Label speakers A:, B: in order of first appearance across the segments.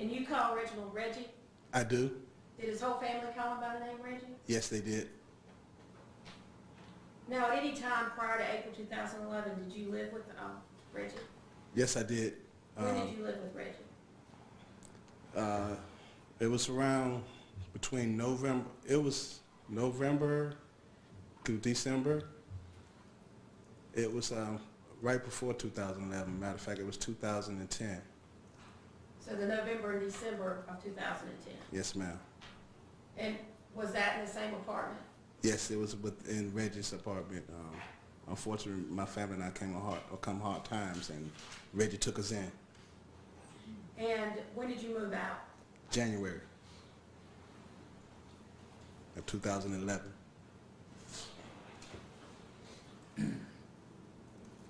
A: And you call Reginald Reggie?
B: I do.
A: Did his whole family call him by the name Reggie?
B: Yes, they did.
A: Now, at any time prior to April 2011, did you live with Reggie?
B: Yes, I did.
A: When did you live with Reggie?
B: It was around between November. It was November through December. It was right before 2011. Matter of fact, it was 2010.
A: So the November and December of 2010.
B: Yes, ma'am.
A: And was that in the same apartment?
B: Yes, it was within Reggie's apartment. Unfortunately, my family and I come hard times, and Reggie took us in.
A: And when did you move out?
B: January of 2011.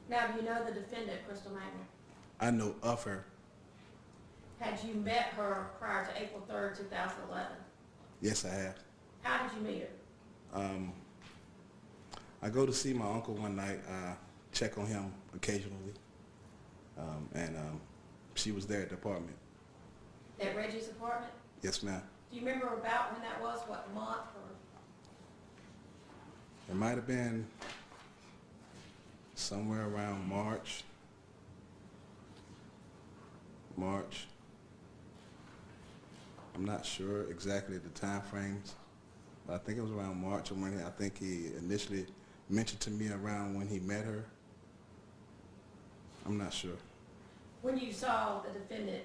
A: Now, do you know the defendant, Crystal Mangum?
B: I know of her.
A: Had you met her prior to April 3rd, 2011?
B: Yes, I have.
A: How did you meet her?
B: I go to see my uncle one night. I check on him occasionally, and she was there at the apartment.
A: At Reggie's apartment?
B: Yes, ma'am.
A: Do you remember about when that was? What month? Or?
B: It might have been somewhere around March. I'm not sure exactly the time frames, but I think it was around March. I think he initially mentioned to me around when he met her. I'm not sure.
A: When you saw the defendant,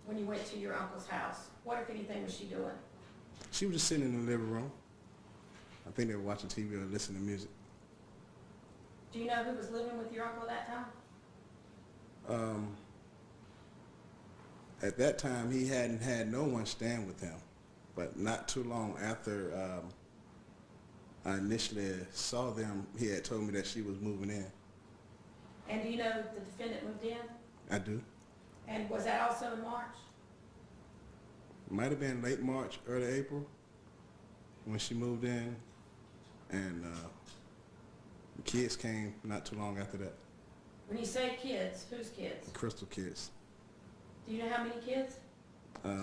A: when you went to your uncle's house, what, if anything, was she doing?
B: She was just sitting in the living room. I think they were watching TV or listening to music.
A: Do you know who was living with your uncle at that time?
B: At that time, he hadn't had no one staying with him, but not too long after I initially saw them, he had told me that she was moving in.
A: And do you know the defendant moved in?
B: I do.
A: And was that also in March?
B: Might have been late March, early April when she moved in, and the kids came not too long after that.
A: When you say kids, whose kids?
B: Crystal kids.
A: Do you know how many kids?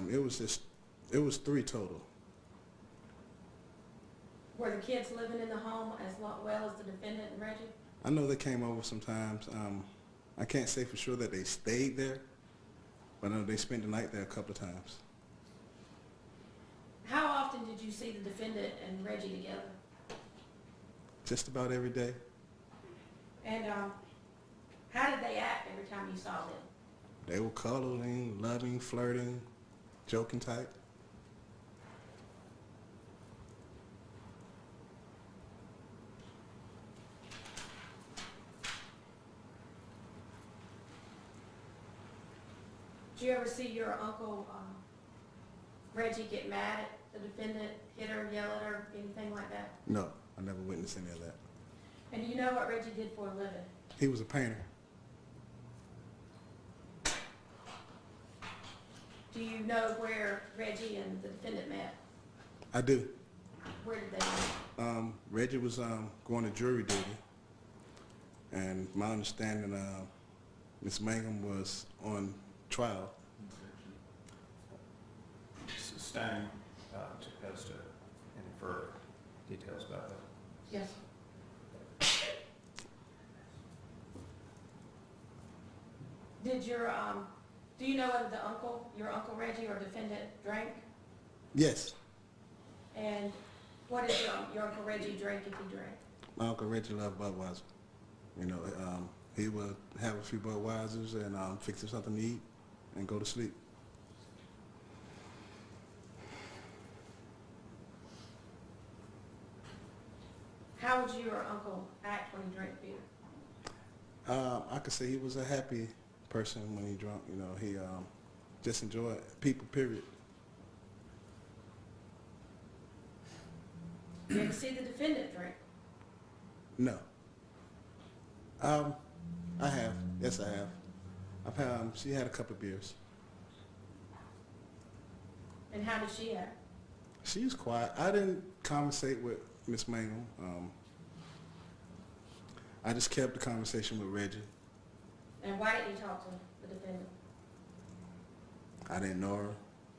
B: It was 3 total.
A: Were the kids living in the home as well as the defendant and Reggie?
B: I know they came over sometimes. I can't say for sure that they stayed there, but I know they spent the night there a couple of times.
A: How often did you see the defendant and Reggie together?
B: Just about every day.
A: And how did they act every time you saw them?
B: They were cuddling, loving, flirting, joking type.
A: Did you ever see your uncle Reggie get mad at the defendant, hit her, yell at her, anything like that?
B: No, I never witnessed any of that.
A: And do you know what Reggie did for a living?
B: He was a painter.
A: Do you know where Reggie and the defendant met?
B: I do.
A: Where did they meet?
B: Reggie was going to jury duty, and my understanding, Ms. Mangum was on trial.
C: Sustained as to any further details about that.
A: Yes. Did your do you know whether your uncle Reggie or defendant drank?
B: Yes.
A: And what did your uncle Reggie drink if he drank?
B: My Uncle Reggie loved Budweiser. You know, he would have a few Budweisers and fix him something to eat and go to sleep.
A: How would your uncle act when he drank beer?
B: I could say he was a happy person when he drunk. You know, he just enjoyed people, period.
A: You ever see the defendant drink?
B: No. I have. Yes, I have. I've had. She had a couple of beers.
A: And how did she act?
B: She was quiet. I didn't conversate with Miss Mangum. I just kept the conversation with Reggie.
A: And why didn't you talk to the defendant?
B: I didn't know her.